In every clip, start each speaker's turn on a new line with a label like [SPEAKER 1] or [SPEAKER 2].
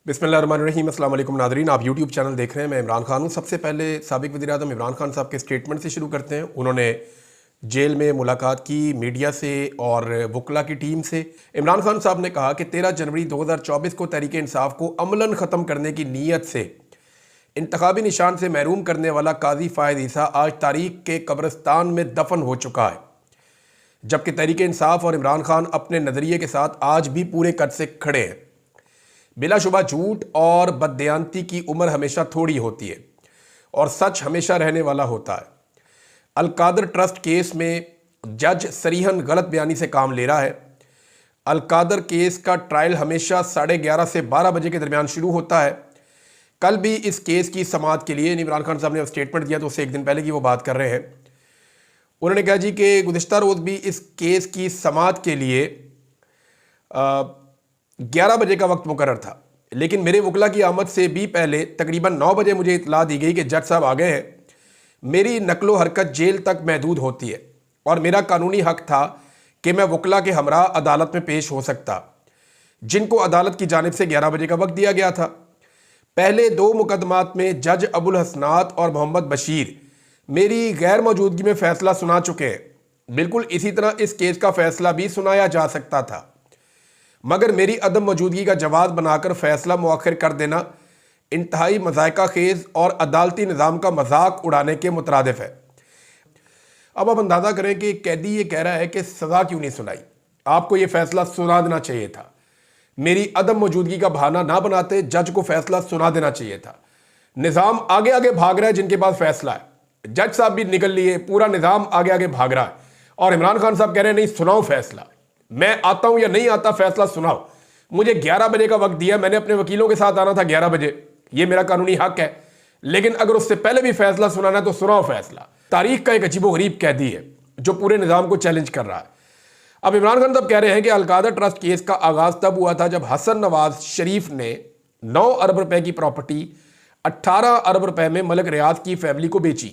[SPEAKER 1] बिस्मिल्लाहिर्रहमानिर्रहीम। अस्सलाम वालेकुम नाज़रीन, आप यूट्यूब चैनल देख रहे हैं। मैं इमरान खान हूँ। सबसे पहले साबिक़ वज़ीर-ए-आज़म इमरान खान साहब के स्टेटमेंट से शुरू करते हैं। उन्होंने जेल में मुलाकात की मीडिया से और वकला की टीम से। इमरान खान साहब ने कहा कि 13 जनवरी 2024 को तहरीक इंसाफ को अमलन ख़त्म करने की नीयत से इंतखाबी निशान से महरूम करने वाला काजी फ़ायद ईसा आज तारीख के कब्रिस्तान में दफन हो चुका है, जबकि तहरीक इंसाफ और इमरान खान अपने नज़रिए के साथ आज भी पूरे कद से खड़े हैं। बिलाशुबा झूठ और बददयांती की उम्र हमेशा थोड़ी होती है और सच हमेशा रहने वाला होता है। अलकादर ट्रस्ट केस में जज सरीहन गलत बयानी से काम ले रहा है। अलकादर केस का ट्रायल हमेशा 11:30 से 12 बजे के दरमियान शुरू होता है। कल भी इस केस की समाअत के लिए इमरान खान साहब ने स्टेटमेंट दिया तो उससे एक दिन पहले की वो बात कर रहे हैं। उन्होंने कहा जी कि गुज़िश्ता रोज़ भी इस केस की समाअत के लिए 11 बजे का वक्त मुकर्रर था, लेकिन मेरे वकला की आमद से भी पहले तकरीबन 9 बजे मुझे इतला दी गई कि जज साहब आ गए हैं। मेरी नकलो हरकत जेल तक महदूद होती है और मेरा कानूनी हक था कि मैं वकला के हमरा अदालत में पेश हो सकता, जिनको अदालत की जानिब से 11 बजे का वक्त दिया गया था। पहले 2 मुकदमात में जज अबुल हसनात और मोहम्मद बशीर मेरी गैर मौजूदगी में फ़ैसला सुना चुके हैं। बिल्कुल इसी तरह इस केस का फ़ैसला भी सुनाया जा सकता था, मगर मेरी अदम मौजूदगी का जवाब बनाकर फ़ैसला मुअख्खर कर देना इंतहाई मज़ायका खेज़ और अदालती निज़ाम का मजाक उड़ाने के मुतरादिफ है। अब आप अंदाज़ा करें कि कैदी ये कह रहा है कि सज़ा क्यों नहीं सुनाई, आपको ये फ़ैसला सुना देना चाहिए था। मेरी अदम मौजूदगी का बहाना ना बनाते, जज को फ़ैसला सुना देना चाहिए था। निज़ाम आगे आगे भाग रहा है, जिनके पास फ़ैसला है। जज साहब भी निकल लिए, पूरा निज़ाम आगे आगे भाग रहा है और इमरान खान साहब कह रहे हैं नहीं सुनाओ फ़ैसला, मैं आता हूं या नहीं आता, फैसला सुनाओ। मुझे 11 बजे का वक्त दिया, मैंने अपने वकीलों के साथ आना था 11 बजे, ये मेरा कानूनी हक है, लेकिन अगर उससे पहले भी फैसला सुनाना है तो सुनाओ फैसला। तारीख का एक अजीबोगरीब कैदी है जो पूरे निज़ाम को चैलेंज कर रहा है। अब इमरान खान साहब कह रहे हैं कि अलकादर ट्रस्ट केस का आगाज़ तब हुआ था जब हसन नवाज शरीफ ने 9 अरब रुपए की प्रॉपर्टी 18 अरब रुपए में मलिक रियाज की फैमिली को बेची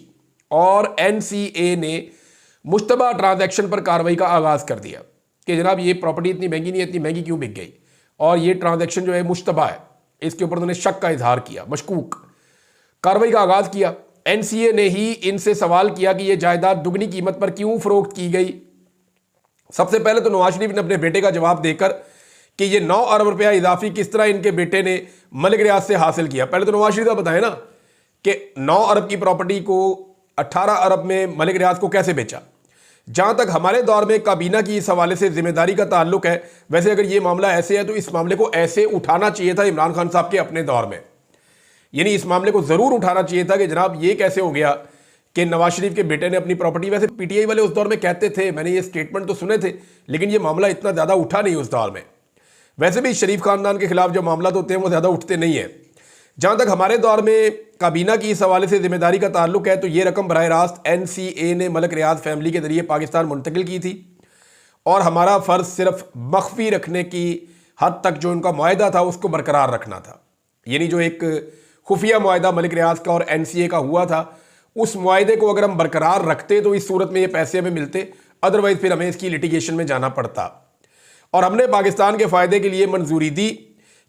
[SPEAKER 1] और NCA ने मुश्तबा ट्रांजैक्शन पर कार्रवाई का आगाज़ कर दिया कि जनाब ये प्रॉपर्टी इतनी महंगी नहीं है, इतनी महंगी क्यों बिक गई, और ये ट्रांजैक्शन जो है मुश्तबा है, इसके ऊपर उन्होंने शक का इजहार किया, मशकूक। कार्रवाई का आगाज़ किया। NCA ने ही इनसे सवाल किया कि ये जायदाद दुगनी कीमत पर क्यों फरोख्त की गई। सबसे पहले तो नवाज शरीफ ने अपने बेटे का जवाब देकर कि ये 9 अरब रुपया इजाफी किस तरह इनके बेटे ने मलिक रियाज से हासिल किया। पहले तो नवाज शरीफ का बताए ना कि 9 अरब की प्रॉपर्टी को 18 अरब में मलिक रियाज को कैसे बेचा। जहां तक हमारे दौर में काबीना की इस हवाले से जिम्मेदारी का ताल्लुक है, वैसे अगर ये मामला ऐसे है तो इस मामले को ऐसे उठाना चाहिए था इमरान खान साहब के अपने दौर में, यानी इस मामले को जरूर उठाना चाहिए था कि जनाब ये कैसे हो गया कि नवाज शरीफ के बेटे ने अपनी प्रॉपर्टी, वैसे PTI वाले उस दौर में कहते थे, मैंने ये स्टेटमेंट तो सुने थे, लेकिन ये मामला इतना ज़्यादा उठा नहीं उस दौर में। वैसे भी शरीफ खानदान के खिलाफ जो मामला होते हैं वो ज़्यादा उठते नहीं है। जहाँ तक हमारे दौर में काबीना की इस हवाले से जिम्मेदारी का ताल्लुक है तो ये रकम बराह रास्त NCA ने मलिक रियाज फैमिली के जरिए पाकिस्तान मुंतकिल की थी और हमारा फ़र्ज सिर्फ मख्फी रखने की हद तक जो उनका मुआहदा था उसको बरकरार रखना था। यानी जो एक खुफिया मुआहदा मलिक रियाज का और NCA का हुआ था, उस मुआहदे को अगर हम बरकरार रखते तो इस सूरत में ये पैसे हमें मिलते, अदरवाइज़ फिर हमें इसकी लिटिगेशन में जाना पड़ता। और हमने पाकिस्तान के फ़ायदे के लिए मंजूरी दी,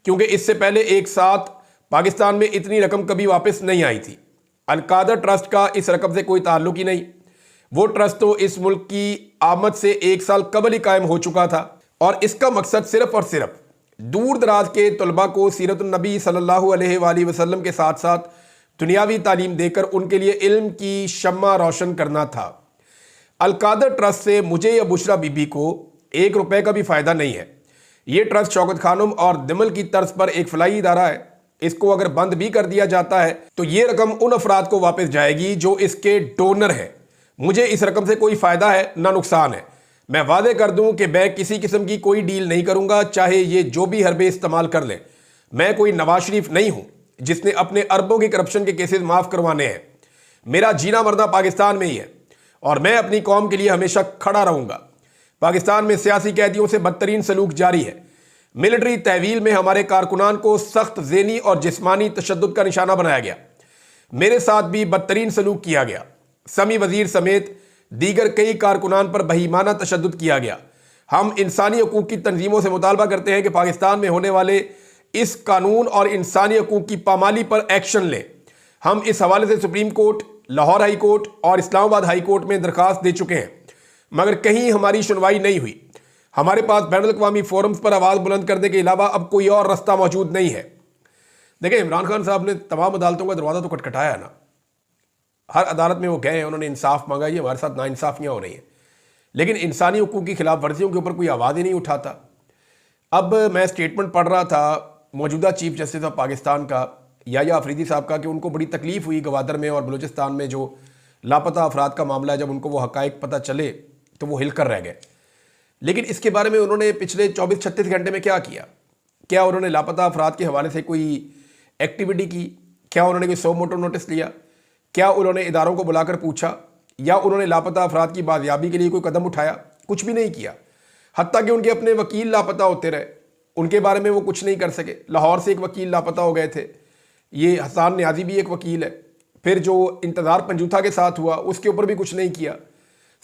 [SPEAKER 1] क्योंकि इससे पहले एक साथ पाकिस्तान में इतनी रकम कभी वापस नहीं आई थी। अलकादर ट्रस्ट का इस रकम से कोई ताल्लुक ही नहीं। वो ट्रस्ट तो इस मुल्क की आमद से 1 साल कबल ही कायम हो चुका था और इसका मकसद सिर्फ और सिर्फ दूर दराज के तलबा को सीरत नबी सल्लल्लाहु अलैहि वसल्लम के साथ साथ दुनियावी तालीम देकर उनके लिए इल्म की शम्मा रोशन करना था। अलकादर ट्रस्ट से मुझे या बुशरा बीबी को 1 रुपये का भी फ़ायदा नहीं है। ये ट्रस्ट शौकत खानम और दिमल की तर्ज पर एक फलाई इदारा है। इसको अगर बंद भी कर दिया जाता है तो ये रकम उन अफराद को वापस जाएगी जो इसके डोनर हैं। मुझे इस रकम से कोई फ़ायदा है ना नुकसान है। मैं वादे कर दूं कि मैं किसी किस्म की कोई डील नहीं करूंगा, चाहे ये जो भी हरबे इस्तेमाल कर लें। मैं कोई नवाज शरीफ नहीं हूं जिसने अपने अरबों की करप्शन के केसेस माफ़ करवाने हैं। मेरा जीना मरना पाकिस्तान में ही है और मैं अपनी कौम के लिए हमेशा खड़ा रहूंगा। पाकिस्तान में सियासी कैदियों से बदतरीन सलूक जारी है। मिलिट्री तहवील में हमारे कारकुनान को सख्त ज़हनी और जिस्मानी तशद्दुद का निशाना बनाया गया। मेरे साथ भी बदतरीन सलूक किया गया। समी वजीर समेत दीगर कई कारकुनान पर बहीमाना तशद्दुद किया गया। हम इंसानी हकूक़ की तंजीमों से मुतालबा करते हैं कि पाकिस्तान में होने वाले इस कानून और इंसानी हकूक की पामाली पर एक्शन लें। हम इस हवाले से supreme court, Lahore high court और इस्लामाबाद हाई कोर्ट में दरखास्त दे चुके हैं, मगर कहीं हमारी सुनवाई नहीं हुई। हमारे पास बैनुल-अक़वामी फोरम्स पर आवाज़ बुलंद करने के अलावा अब कोई और रास्ता मौजूद नहीं है। देखिए, इमरान खान साहब ने तमाम अदालतों का दरवाज़ा तो खटखटाया ना, हर अदालत में वो गए हैं, उन्होंने इंसाफ मांगा। ये हमारे साथ नाइंसाफियाँ हो रही हैं, लेकिन इंसानी हकूक़ की खिलाफ वर्जियों के ऊपर कोई आवाज़ ही नहीं उठाता। अब मैं स्टेटमेंट पढ़ रहा था मौजूदा चीफ जस्टिस ऑफ पाकिस्तान का, याया अफरीदी साहब का, कि उनको बड़ी तकलीफ़ हुई गवादर में और बलूचिस्तान में जो लापता अफराद का मामला है, जब उनको वो हक़ाइक़ पता चले तो वो हिल कर रह गए। लेकिन इसके बारे में उन्होंने पिछले 24-36 घंटे में क्या किया? क्या उन्होंने लापता अफराद के हवाले से कोई एक्टिविटी की? क्या उन्होंने कोई सो मोटो नोटिस लिया? क्या उन्होंने इदारों को बुलाकर पूछा? या उन्होंने लापता अफराद की बाजियाबी के लिए कोई कदम उठाया? कुछ भी नहीं किया। हत्ता कि उनके अपने वकील लापता होते रहे, उनके बारे में वो कुछ नहीं कर सके। लाहौर से एक वकील लापता हो गए थे, ये हसन न्याजी भी एक वकील है। फिर जो इंतज़ार पंजूथा के साथ हुआ उसके ऊपर भी कुछ नहीं किया।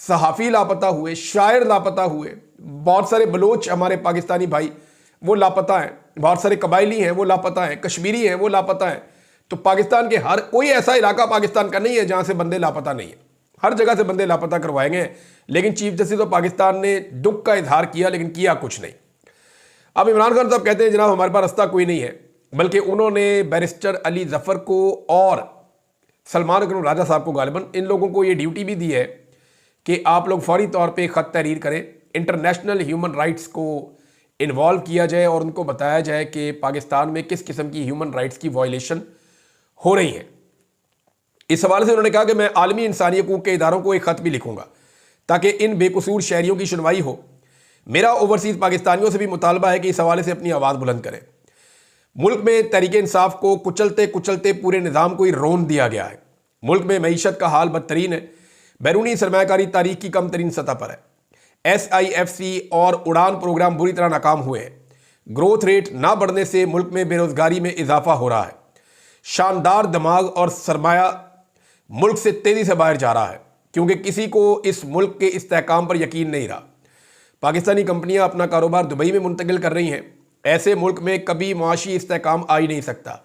[SPEAKER 1] सहाफ़ी लापता हुए, शायर लापता हुए, बहुत सारे बलोच हमारे पाकिस्तानी भाई वो लापता हैं, बहुत सारे कबायली हैं वो लापता हैं, कश्मीरी हैं वो लापता हैं। तो पाकिस्तान के हर कोई ऐसा इलाका पाकिस्तान का नहीं है जहाँ से बंदे लापता नहीं है, हर जगह से बंदे लापता करवाए गए हैं। लेकिन चीफ जस्टिस ऑफ पाकिस्तान ने दुख का इजहार किया, लेकिन किया कुछ नहीं। अब इमरान खान साहब कहते हैं जनाब हमारे पास रास्ता कोई नहीं है, बल्कि उन्होंने बैरिस्टर अली जफ़र को और सलमान अकरम राजा साहब को, गालिबन इन लोगों को ये ड्यूटी भी दी है कि आप लोग फौरी तौर पे ख़त तहरीर करें, इंटरनेशनल ह्यूमन राइट्स को इन्वॉल्व किया जाए और उनको बताया जाए कि पाकिस्तान में किस किस्म की ह्यूमन राइट्स की वायलेशन हो रही है। इस हवाले से उन्होंने कहा कि मैं आलमी इंसानी हकूक़ के इदारों को एक ख़त भी लिखूंगा ताकि इन बेकसूर शहरियों की सुनवाई हो। मेरा ओवरसीज़ पाकिस्तानियों से भी मुतालबा है कि इस हवाले से अपनी आवाज़ बुलंद करें। मुल्क में तहरीक इंसाफ को कुचलते कुचलते पूरे निज़ाम को ही रोन दिया गया है। मुल्क में मईशत का हाल बदतरीन है, बैरूनी सरमायाकारी तारीख की कम तरीन सतह पर है। SIFC और उड़ान प्रोग्राम बुरी तरह नाकाम हुए हैं। ग्रोथ रेट ना बढ़ने से मुल्क में बेरोजगारी में इजाफा हो रहा है। शानदार दिमाग और सरमाया मुल्क से तेजी से बाहर जा रहा है, क्योंकि किसी को इस मुल्क के इस्तेहकाम पर यकीन नहीं रहा। पाकिस्तानी कंपनियां अपना कारोबार दुबई में मुंतकिल कर रही हैं। ऐसे मुल्क में कभी माशी इस्तेहकाम आ ही नहीं सकता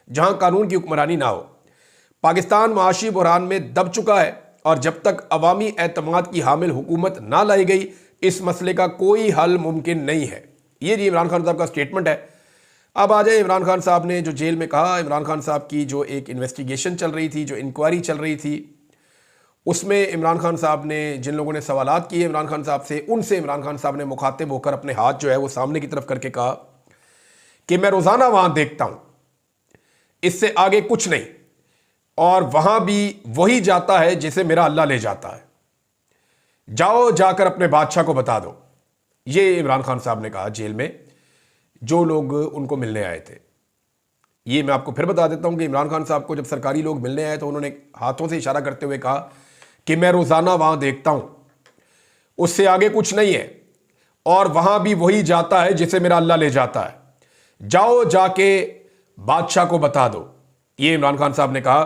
[SPEAKER 1] जहां कानून की हुक्मरानी ना हो। पाकिस्तान माशी बुहरान में दब चुका है और जब तक अवामी एतमाद की हामिल हुकूमत ना लाई गई इस मसले का कोई हल मुमकिन नहीं है। ये जी इमरान खान साहब का स्टेटमेंट है। अब आ जाए इमरान खान साहब ने जो जेल में कहा। इमरान खान साहब की जो एक इन्वेस्टिगेशन चल रही थी, जो इंक्वायरी चल रही थी, उसमें इमरान खान साहब ने जिन लोगों ने सवालात किए इमरान खान साहब से, उनसे इमरान खान साहब ने मुखातिब होकर अपने हाथ जो है वो सामने की तरफ करके कहा कि मैं रोज़ाना वहाँ देखता हूँ, इससे आगे कुछ नहीं, और वहाँ भी वही जाता है जिसे मेरा अल्लाह ले जाता है। जाओ जाकर अपने बादशाह को बता दो। ये इमरान खान साहब ने कहा जेल में जो लोग उनको मिलने आए थे। ये मैं आपको फिर बता देता हूँ कि इमरान खान साहब को जब सरकारी लोग मिलने आए तो उन्होंने हाथों से इशारा करते हुए कहा कि मैं रोज़ाना वहाँ देखता हूँ, उससे आगे कुछ नहीं है, और वहाँ भी वही जाता है जिसे मेरा अल्लाह ले जाता है। जाओ जाके बादशाह को बता दो। ये इमरान खान साहब ने कहा,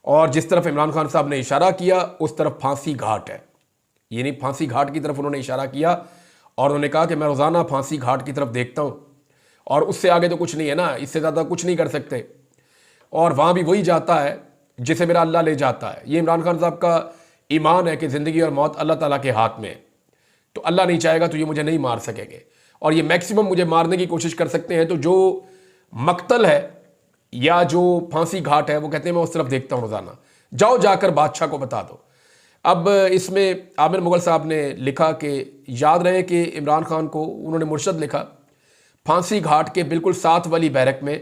[SPEAKER 1] और जिस तरफ इमरान खान साहब ने इशारा किया उस तरफ फांसी घाट है। ये नहीं, फांसी घाट की तरफ उन्होंने इशारा किया और उन्होंने कहा कि मैं रोज़ाना फांसी घाट की तरफ देखता हूँ, और उससे आगे तो कुछ नहीं है ना, इससे ज़्यादा कुछ नहीं कर सकते, और वहाँ भी वही जाता है जिसे मेरा अल्लाह ले जाता है। ये इमरान खान साहब का ईमान है कि ज़िंदगी और मौत अल्लाह ताला के हाथ में है। तो अल्लाह नहीं चाहेगा तो ये मुझे नहीं मार सकेंगे, और ये मैक्सिमम मुझे मारने की कोशिश कर सकते हैं। तो जो मकतल है या जो फांसी घाट है वो कहते हैं मैं उस तरफ देखता हूँ रोज़ाना। जाओ जाकर बादशाह को बता दो। अब इसमें आमिर मुगल साहब ने लिखा कि याद रहे कि इमरान खान को उन्होंने मुर्शद लिखा फांसी घाट के बिल्कुल साथ वाली बैरक में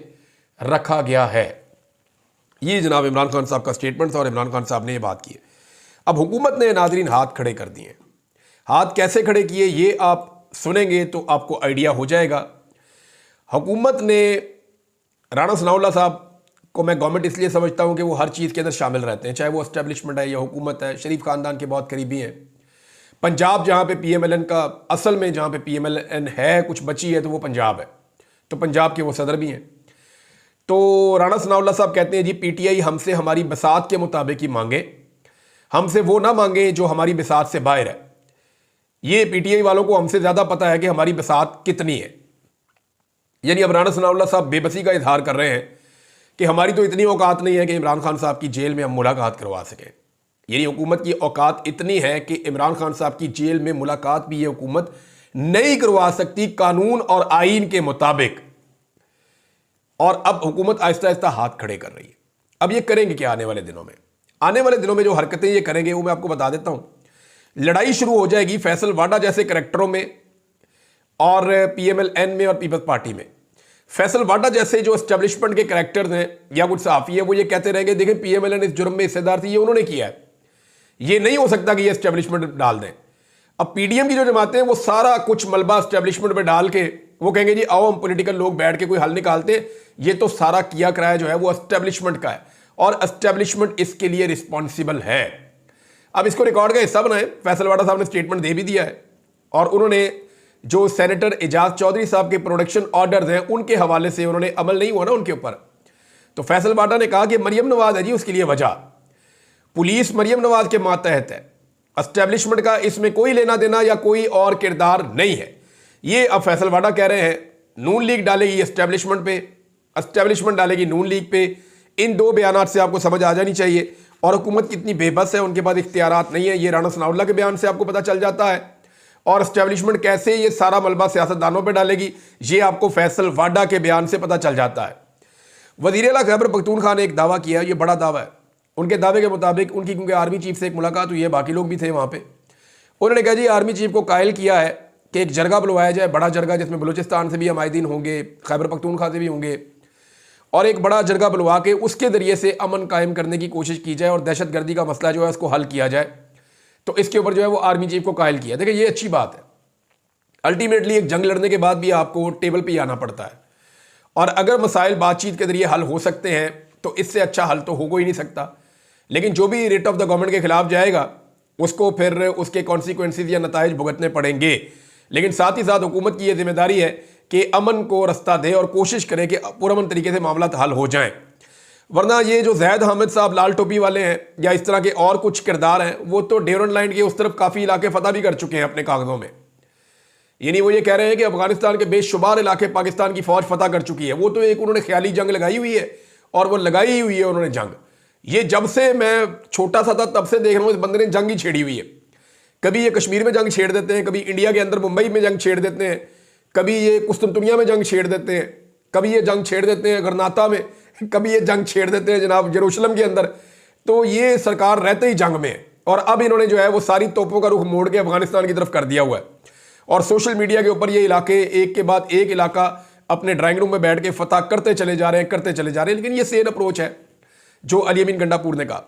[SPEAKER 1] रखा गया है। ये जनाब इमरान खान साहब का स्टेटमेंट था और इमरान खान साहब ने ये बात की है। अब हुकूमत ने नाजरीन हाथ खड़े कर दिए। हाथ कैसे खड़े किए ये आप सुनेंगे तो आपको आइडिया हो जाएगा। हुकूमत ने राणा सनाउल्लाह साहब को मैं गवर्नमेंट इसलिए समझता हूँ कि वो हर चीज़ के अंदर शामिल रहते हैं, चाहे वो एस्टेब्लिशमेंट है या हुकूमत है। शरीफ ख़ानदान के बहुत करीबी हैं। पंजाब जहाँ पे PMLN का असल में जहाँ पे PMLN है कुछ बची है तो वो पंजाब है, तो पंजाब के वो सदर भी हैं। तो राणा सनाउल्लाह साहब कहते हैं जी PTI हमसे हमारी बसात के मुताबिक ही मांगे, हमसे वो ना मांगे जो हमारी बसात से बाहर है। ये PTI वालों को हमसे ज़्यादा पता है कि हमारी बसात कितनी है। यानी अब राणा सनाउल्लाह साहब बेबसी का इजहार कर रहे हैं कि हमारी तो इतनी औकात नहीं है कि इमरान खान साहब की जेल में हम मुलाकात करवा सकें। यानी हुकूमत की औकात इतनी है कि इमरान खान साहब की जेल में मुलाकात भी ये हुकूमत नहीं करवा सकती कानून और आईन के मुताबिक। और अब हुकूमत आहिस्ता आहिस्ता हाथ खड़े कर रही है। अब ये करेंगे क्या आने वाले दिनों में? आने वाले दिनों में जो हरकतें ये करेंगे वो मैं आपको बता देता हूं। लड़ाई शुरू हो जाएगी फैसल वाडा जैसे करैक्टरों में और पीएमएल-एन में और पीपल्स पार्टी में। फैसल वाडा जैसे जो एस्टेब्लिशमेंट के करैक्टर्स हैं या कुछ सहाफी है वो ये कहते रहेंगे देखिए पीएमएल-एन इस जुर्म में हिस्सेदार थी, ये उन्होंने किया है, ये नहीं हो सकता कि ये एस्टेब्लिशमेंट डाल दें। अब पीडीएम की जो जमातें हैं वो सारा कुछ मलबा एस्टेब्लिशमेंट पे डाल के वो कहेंगे जी आओ हम पॉलिटिकल लोग बैठ के कोई हल निकालते हैं, ये तो सारा किया कराया जो है वो एस्टेब्लिशमेंट का है और एस्टेब्लिशमेंट इसके लिए रिस्पॉन्सिबल है। अब इसको रिकॉर्ड का हिस्सा बनाए। फैसल वाडा साहब ने स्टेटमेंट दे भी दिया है और उन्होंने जो सेनेटर एजाज चौधरी साहब के प्रोडक्शन ऑर्डर्स हैं उनके हवाले से उन्होंने अमल नहीं हुआ ना उनके ऊपर। तो फैसल वाडा ने कहा कि मरियम नवाज है जी उसके लिए वजह, पुलिस मरियम नवाज के मातहत है, एस्टेब्लिशमेंट का इसमें कोई लेना देना या कोई और किरदार नहीं है। ये अब फैसल वाडा कह रहे हैं नून लीग डालेगी एस्टेब्लिशमेंट पे, एस्टेब्लिशमेंट डालेगी नून लीग पे। इन दो बयानात से आपको समझ आ जानी चाहिए और हुकूमत कितनी बेबस है, उनके पास इख्तियारात नहीं है, ये राणा सनाउल्लाह के बयान से आपको पता चल जाता है। और एस्टेब्लिशमेंट कैसे ये सारा मलबा सियासतदानों पे डालेगी ये आपको फैसल वाडा के बयान से पता चल जाता है। वज़ीर आला खैबर पख्तूनख्वा ने एक दावा किया, ये बड़ा दावा है। उनके दावे के मुताबिक उनकी क्योंकि आर्मी चीफ से एक मुलाकात हुई है, बाकी लोग भी थे वहाँ पे, उन्होंने कहा जी आर्मी चीफ को कायल किया है कि एक जरगा बुलवाया जाए, बड़ा जरगा जिसमें बलूचिस्तान से भी हमायदीन होंगे, खैबर पख्तूनख्वा से भी होंगे, और एक बड़ा जरगा बुलवा के उसके ज़रिए से अमन कायम करने की कोशिश की जाए और दहशत गर्दी का मसला जो है उसको हल किया जाए। तो इसके ऊपर जो है वो आर्मी चीफ को कायल किया। देखिए ये अच्छी बात है। अल्टीमेटली एक जंग लड़ने के बाद भी आपको टेबल पे आना पड़ता है और अगर मसाइल बातचीत के जरिए हल हो सकते हैं तो इससे अच्छा हल तो हो ही नहीं सकता। लेकिन जो भी रेट ऑफ द गवर्नमेंट के खिलाफ जाएगा उसको फिर उसके कॉन्सिक्वेंसेज या नताइज भुगतने पड़ेंगे। लेकिन साथ ही साथ हुकूमत की यह जिम्मेदारी है कि अमन को रास्ता दे और कोशिश करे कि पुरअमन तरीके से मामला हल हो जाएं। वरना ये जो जैद हामिद साहब लाल टोपी वाले हैं या इस तरह के और कुछ किरदार हैं वो तो डेवरन लाइन के उस तरफ काफ़ी इलाके फतह भी कर चुके हैं अपने कागजों में। यानी वो ये कह रहे हैं कि अफगानिस्तान के बेशुमार इलाके पाकिस्तान की फौज फतह कर चुकी है। वो तो एक उन्होंने ख्याली जंग लगाई हुई है और वो लगाई ही हुई है उन्होंने जंग। ये जब से मैं छोटा सा था तब से देख रहा हूँ इस बंदे ने जंग ही छेड़ी हुई है। कभी ये कश्मीर में जंग छेड़ देते हैं, कभी इंडिया के अंदर मुंबई में जंग छेड़ देते हैं, कभी ये कुस्तुनतुनिया में जंग छेड़ देते हैं, कभी ये जंग छेड़ देते हैं गरनाता में, कभी ये जंग छेड़ देते हैं जनाब यरूशलेम के अंदर। तो ये सरकार रहते ही जंग में है और अब इन्होंने जो है वो सारी तोपों का रुख मोड़ के अफगानिस्तान की तरफ कर दिया हुआ है और सोशल मीडिया के ऊपर ये इलाके एक के बाद एक इलाका अपने ड्राइंग रूम में बैठ के फतह करते चले जा रहे हैं। लेकिन ये सेम अप्रोच है जो अली अमीन गंडापुर ने कहा।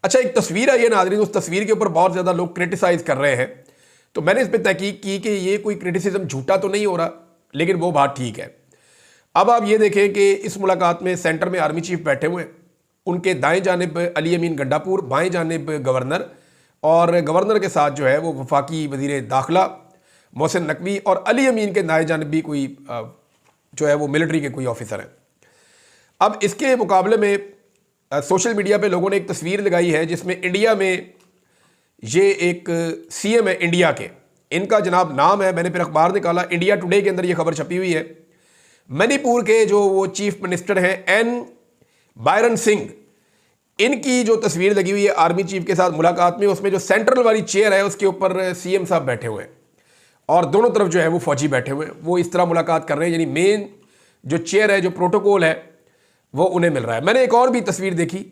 [SPEAKER 1] अच्छा एक तस्वीर आई है नाज़रीन, उस तस्वीर के ऊपर बहुत ज़्यादा लोग क्रिटिसाइज कर रहे हैं। तो मैंने इस पर तहकीक की कि ये कोई क्रिटिसिज्म झूठा तो नहीं हो रहा, लेकिन वो बात ठीक है। अब आप ये देखें कि इस मुलाकात में सेंटर में आर्मी चीफ बैठे हुए हैं, उनके दाएं जानिब अली अमीन गंडापुर, बाएं जानिब गवर्नर, और गवर्नर के साथ जो है वो वफाकी वज़ीर दाखिला मोहसिन नकवी और अली अमीन के दाएं जानिब भी कोई जो है वो मिलिट्री के कोई ऑफिसर हैं। अब इसके मुकाबले में सोशल मीडिया पे लोगों ने एक तस्वीर लगाई है जिसमें इंडिया में ये एक सीएम है इंडिया के, इनका जनाब नाम है, मैंने फिर अखबार निकाला, इंडिया टुडे के अंदर ये खबर छपी हुई है। मणिपुर के जो वो चीफ मिनिस्टर हैं एन बायरन सिंह, इनकी जो तस्वीर लगी हुई है आर्मी चीफ के साथ मुलाकात में, उसमें जो सेंट्रल वाली चेयर है उसके ऊपर सीएम साहब बैठे हुए हैं और दोनों तरफ जो है वो फौजी बैठे हुए हैं। वो इस तरह मुलाकात कर रहे हैं, यानी मेन जो चेयर है, जो प्रोटोकॉल है वो उन्हें मिल रहा है। मैंने एक और भी तस्वीर देखी,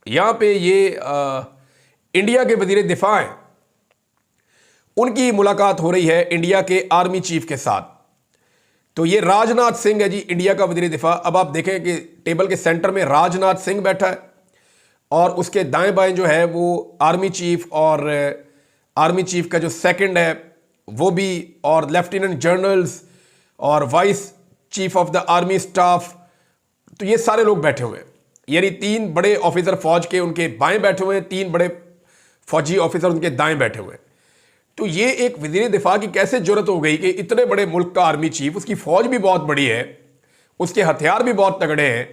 [SPEAKER 1] यहाँ पे ये इंडिया के वजीर दिफा हैं, उनकी मुलाकात हो रही है इंडिया के आर्मी चीफ के साथ। तो ये राजनाथ सिंह है जी, इंडिया का वजीर दिफा। अब आप देखें कि टेबल के सेंटर में राजनाथ सिंह बैठा है और उसके दाएं बाएं जो है वो आर्मी चीफ और आर्मी चीफ का जो सेकंड है वो भी, और लेफ्टिनेंट जनरल्स और vice chief of the army staff, तो ये सारे लोग बैठे हुए हैं। यानी 3 बड़े ऑफिसर फौज के उनके बाएं बैठे हुए हैं, 3 बड़े फौजी ऑफिसर उनके दाएं बैठे हुए हैं। तो ये एक वजीर दिफा की कैसे जरूरत हो गई कि इतने बड़े मुल्क का आर्मी चीफ, उसकी फौज भी बहुत बड़ी है, उसके हथियार भी बहुत तगड़े हैं,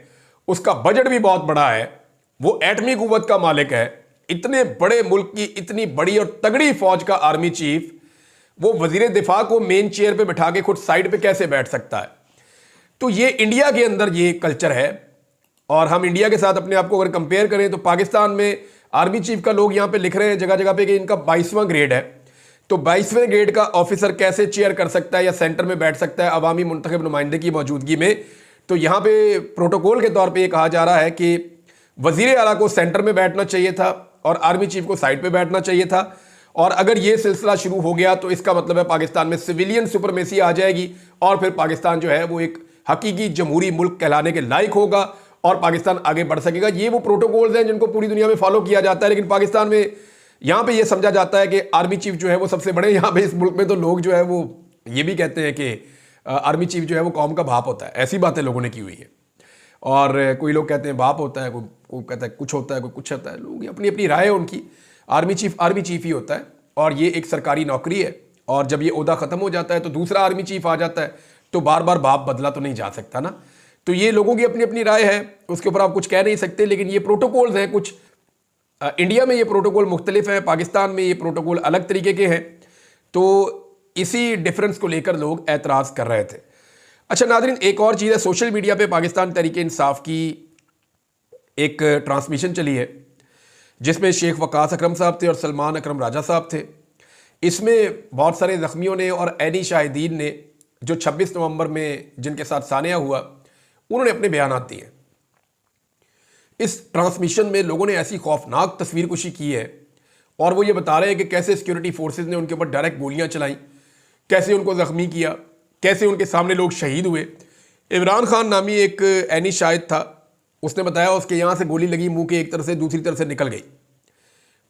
[SPEAKER 1] उसका बजट भी बहुत बड़ा है, वो एटमी कुव्वत का मालिक है, इतने बड़े मुल्क की इतनी बड़ी और तगड़ी फौज का आर्मी चीफ वो वजीर दिफा को मेन चेयर पे बिठा के खुद साइड पे कैसे बैठ सकता है? तो ये इंडिया के अंदर ये कल्चर है, और हम इंडिया के साथ अपने आप को अगर कंपेयर करें तो पाकिस्तान में आर्मी चीफ का लोग यहाँ पे लिख रहे हैं जगह जगह पे कि इनका 22वां ग्रेड है। तो 22वें ग्रेड का ऑफिसर कैसे चेयर कर सकता है या सेंटर में बैठ सकता है अवामी मुंतखब नुमाइंदे की मौजूदगी में? तो यहाँ पे प्रोटोकॉल के तौर पर यह कहा जा रहा है कि वजीर आला को सेंटर में बैठना चाहिए था और आर्मी चीफ को साइड पे बैठना चाहिए था। और अगर ये सिलसिला शुरू हो गया तो इसका मतलब है पाकिस्तान में सिविलियन सुपरमेसी आ जाएगी और फिर पाकिस्तान जो है वो एक हकीकी जमहूरी मुल्क कहलाने के लायक होगा और पाकिस्तान आगे बढ़ सकेगा। ये वो प्रोटोकॉल्स हैं जिनको पूरी दुनिया में फॉलो किया जाता है, लेकिन पाकिस्तान में यहाँ पे ये समझा जाता है कि आर्मी चीफ जो है वो सबसे बड़े। यहाँ पे इस मुल्क में तो लोग जो है वो ये भी कहते हैं कि आर्मी चीफ जो है वो कौम का बाप होता है। ऐसी बातें लोगों ने की हुई है। और कोई लोग कहते हैं बाप होता है, कोई कहता है कुछ होता है, कोई कुछ होता है। लोग अपनी अपनी राय है उनकी। आर्मी चीफ ही होता है और ये एक सरकारी नौकरी है, और जब ये ओहदा खत्म हो जाता है तो दूसरा आर्मी चीफ आ जाता है, तो बार बार बाप बदला तो नहीं जा सकता ना। तो ये लोगों की अपनी अपनी राय है, उसके ऊपर आप कुछ कह नहीं सकते। लेकिन ये प्रोटोकॉल्स हैं कुछ, इंडिया में ये प्रोटोकॉल मुख्तलिफ है, पाकिस्तान में ये प्रोटोकॉल अलग तरीके के हैं। तो इसी डिफरेंस को लेकर लोग एतराज़ कर रहे थे। अच्छा नाज़रीन, एक और चीज़ है, सोशल मीडिया पे पाकिस्तान तहरीक इंसाफ की एक ट्रांसमिशन चली है जिसमें शेख वकास अकरम साहब थे और सलमान अकरम राजा साहब थे। इसमें बहुत सारे ज़ख्मियों ने और ऐनी शाहिदीन ने जो 26 नवंबर में जिनके साथ सानिया हुआ, उन्होंने अपने बयान दिए। इस ट्रांसमिशन में लोगों ने ऐसी खौफनाक तस्वीर कुशी की है और वो ये बता रहे हैं कि कैसे सिक्योरिटी फोर्सेज ने उनके ऊपर डायरेक्ट गोलियां चलाई, कैसे उनको ज़ख्मी किया, कैसे उनके सामने लोग शहीद हुए। इमरान खान नामी एक ऐनी शाहिद था, उसने बताया उसके यहाँ से गोली लगी, मुंह के एक तरफ से दूसरी तरफ से निकल गई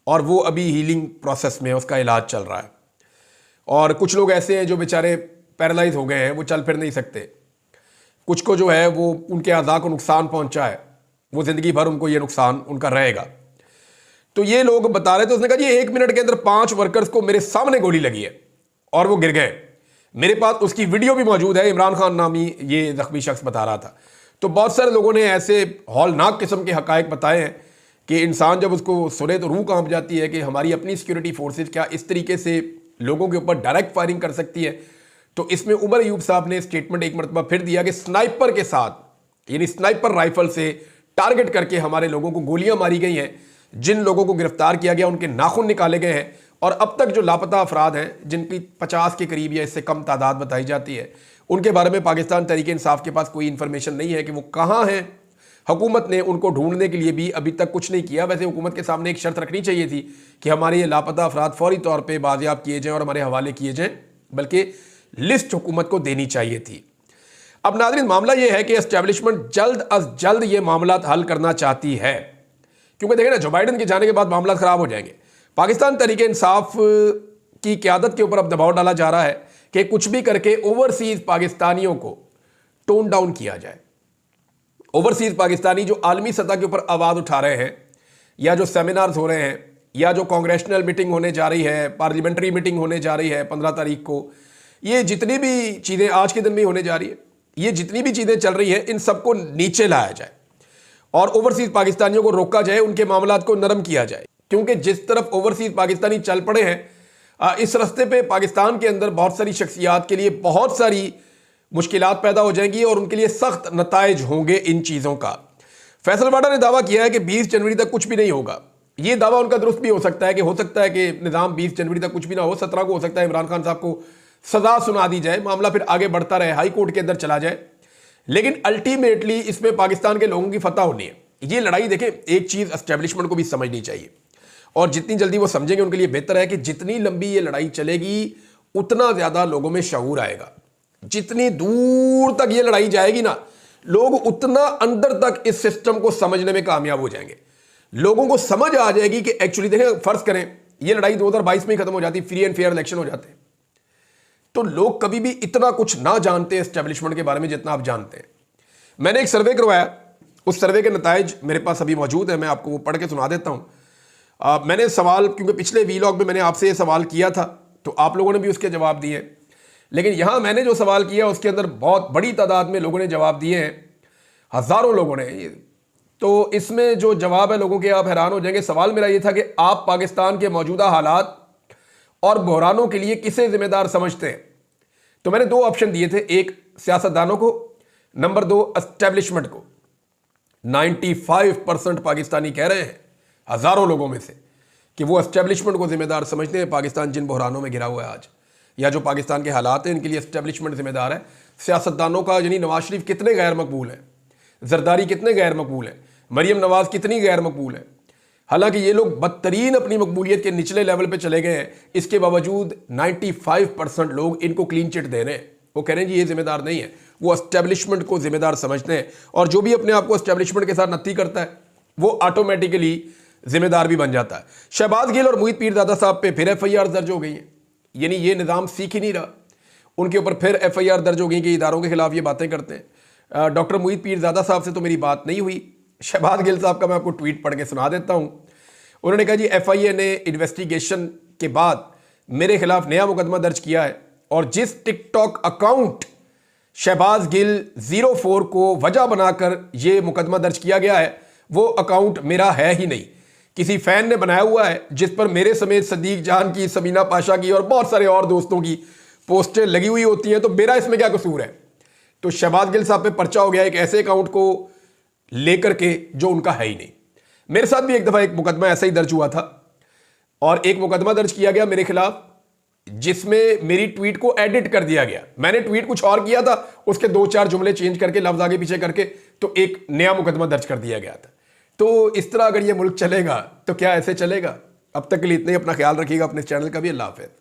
[SPEAKER 1] और वो अभी हीलिंग प्रोसेस में है, उसका इलाज चल रहा है। और कुछ लोग ऐसे हैं जो बेचारे पैरालाइज हो गए हैं, वो चल फिर नहीं सकते। कुछ को जो है वो उनके अज़ा को नुकसान पहुंचा है, वो ज़िंदगी भर उनको ये नुकसान उनका रहेगा। तो ये लोग बता रहे थे, उसने कहा जी 1 मिनट के अंदर 5 वर्कर्स को मेरे सामने गोली लगी है और वो गिर गए। मेरे पास उसकी वीडियो भी मौजूद है, इमरान खान नामी ये ज़ख्मी शख्स बता रहा था। तो बहुत सारे लोगों ने ऐसे हौलनाक किस्म के हकायक बताए हैं कि इंसान जब उसको सुने तो रूह कांप जाती है कि हमारी अपनी सिक्योरिटी फोर्सेज क्या इस तरीके से लोगों के ऊपर डायरेक्ट फायरिंग कर सकती है। तो इसमें उमर अयूब साहब ने स्टेटमेंट एक मरतबा फिर दिया कि स्नाइपर के साथ, यानी स्नाइपर राइफल से टारगेट करके हमारे लोगों को गोलियां मारी गई हैं। जिन लोगों को गिरफ्तार किया गया उनके नाखून निकाले गए हैं और अब तक जो लापता अफराद हैं जिनकी 50 के करीब या इससे कम तादाद बताई जाती है, उनके बारे में पाकिस्तान तहरीक इंसाफ के पास कोई इंफॉर्मेशन नहीं है कि वो कहाँ हैं। हुकूमत ने उनको ढूंढने के लिए भी अभी तक कुछ नहीं किया। वैसे हुकूमत के सामने एक शर्त रखनी चाहिए थी कि हमारे ये लापता अफराद फौरी तौर पर बाजियाब किए जाएँ और हमारे हवाले किए जाएँ, बल्कि लिस्ट हुकूमत को देनी चाहिए थी। अब नाज़रीन, मामला ये है कि एस्टेब्लिशमेंट जल्द अज जल्द ये मामला हल करना चाहती है, क्योंकि देखें ना, जो बाइडन के जाने के बाद मामला खराब हो जाएंगे। पाकिस्तान तहरीक इंसाफ की क़यादत के ऊपर अब दबाव डाला जा रहा है कि कुछ भी करके ओवरसीज पाकिस्तानियों को टोन डाउन किया जाए। ओवरसीज पाकिस्तानी जो आलमी सतह के ऊपर आवाज़ उठा रहे हैं, या जो सेमिनार्स हो रहे हैं, या जो कांग्रेशनल मीटिंग होने जा रही है, पार्लियामेंट्री मीटिंग होने जा रही है 15 तारीख को, ये जितनी भी चीज़ें आज के दिन में होने जा रही है, ये जितनी भी चीज़ें चल रही है, इन सबको नीचे लाया जाए और ओवरसीज पाकिस्तानियों को रोका जाए, उनके मामलात को नरम किया जाए। क्योंकि जिस तरफ ओवरसीज पाकिस्तानी चल पड़े हैं, इस रास्ते पे पाकिस्तान के अंदर बहुत सारी शख्सियात के लिए बहुत सारी मुश्किलात पैदा हो जाएंगी और उनके लिए सख्त नताइज होंगे इन चीज़ों का। फैसल वाडा ने दावा किया है कि 20 जनवरी तक कुछ भी नहीं होगा। ये दावा उनका दुरुस्त भी हो सकता है कि निज़ाम 20 जनवरी तक कुछ भी ना हो, 17 को हो सकता है इमरान खान साहब को सजा सुना दी जाए, मामला फिर आगे बढ़ता रहे, हाई कोर्ट के अंदर चला जाए। लेकिन अल्टीमेटली इसमें पाकिस्तान के लोगों की फतह होनी है। ये लड़ाई देखें, एक चीज़ एस्टेब्लिशमेंट को भी समझनी चाहिए और जितनी जल्दी वो समझेंगे उनके लिए बेहतर है कि जितनी लंबी ये लड़ाई चलेगी उतना ज़्यादा लोगों में शऊर आएगा। जितनी दूर तक ये लड़ाई जाएगी ना, लोग उतना अंदर तक इस सिस्टम को समझने में कामयाब हो जाएंगे। लोगों को समझ आ जाएगी कि एक्चुअली देखें, फ़र्ज़ करें ये लड़ाई 2022 में ही खत्म हो जाती, फ्री एंड फेयर इलेक्शन हो जाते, तो लोग कभी भी इतना कुछ ना जानते एस्टेब्लिशमेंट के बारे में जितना आप जानते हैं। मैंने एक सर्वे करवाया, उस सर्वे के नताइज मेरे पास अभी मौजूद है, मैं आपको वो पढ़ के सुना देता हूँ। मैंने सवाल, क्योंकि पिछले वीलॉग में मैंने आपसे ये सवाल किया था तो आप लोगों ने भी उसके जवाब दिए, लेकिन यहाँ मैंने जो सवाल किया उसके अंदर बहुत बड़ी तादाद में लोगों ने जवाब दिए हैं, हज़ारों लोगों ने। तो इसमें जो जवाब है लोगों के, आप हैरान हो जाएंगे। सवाल मेरा ये था कि आप पाकिस्तान के मौजूदा हालात और बहरानों के लिए किसे जिम्मेदार समझते हैं। तो मैंने 2 ऑप्शन दिए थे, एक सियासतदानों को, नंबर 2, एस्टेब्लिशमेंट को 95% पाकिस्तानी कह रहे हैं, हजारों लोगों में से, कि वो एस्टेब्लिशमेंट को जिम्मेदार समझते हैं पाकिस्तान जिन बहरानों में घिरा हुआ है आज, या जो पाकिस्तान के हालात हैं इनके लिए एस्टेब्लिशमेंट जिम्मेदार है। सियासतदानों का यानी नवाज शरीफ कितने गैर मकबूल हैं, जरदारी कितने गैर मकबूल हैं, मरीम नवाज कितनी गैर मकबूल है। हालांकि ये लोग बदतरीन अपनी मकबूलियत के निचले लेवल पे चले गए हैं, इसके बावजूद 95% लोग इनको क्लीन चिट दे रहे हैं। वो कह रहे हैं जी ये जिम्मेदार नहीं है, वो एस्टेब्लिशमेंट को जिम्मेदार समझते हैं, और जो भी अपने आप को एस्टेब्लिशमेंट के साथ नत्ती करता है वो ऑटोमेटिकली जिम्मेदार भी बन जाता है। शहबाज गिल और मोहित पीरजादा साहब पे फिर FIR दर्ज हो गई है, यानी ये निज़ाम सीख ही नहीं रहा, उनके ऊपर फिर FIR दर्ज हो गई कि इदारों के खिलाफ ये बातें करते हैं। डॉक्टर मोहित पीरजादा साहब से तो मेरी बात नहीं हुई, शहबाज गिल साहब का मैं आपको ट्वीट पढ़ के सुना देता हूं। उन्होंने कहा जी FIA ने इन्वेस्टिगेशन के बाद मेरे खिलाफ नया मुकदमा दर्ज किया है, और जिस टिकटॉक अकाउंट शहबाज गिल 04 को वजह बनाकर यह मुकदमा दर्ज किया गया है वो अकाउंट मेरा है ही नहीं, किसी फैन ने बनाया हुआ है जिस पर मेरे समेत सदीक जान की, सबीना पाशा की और बहुत सारे और दोस्तों की पोस्टें लगी हुई होती हैं, तो मेरा इसमें क्या कसूर है। तो शहबाज गिल साहब पे पर्चा हो गया एक ऐसे अकाउंट को लेकर के जो उनका है ही नहीं। मेरे साथ भी एक दफा एक मुकदमा ऐसा ही दर्ज हुआ था, और एक मुकदमा दर्ज किया गया मेरे खिलाफ जिसमें मेरी ट्वीट को एडिट कर दिया गया। मैंने ट्वीट कुछ और किया था, उसके 2-4 जुमले चेंज करके, लफ्ज आगे पीछे करके, तो एक नया मुकदमा दर्ज कर दिया गया था। तो इस तरह अगर ये मुल्क चलेगा तो क्या ऐसे चलेगा। अब तक के लिए इतने, अपना ख्याल रखिएगा, अपने चैनल का भी। अल्लाह हाफ़िज़।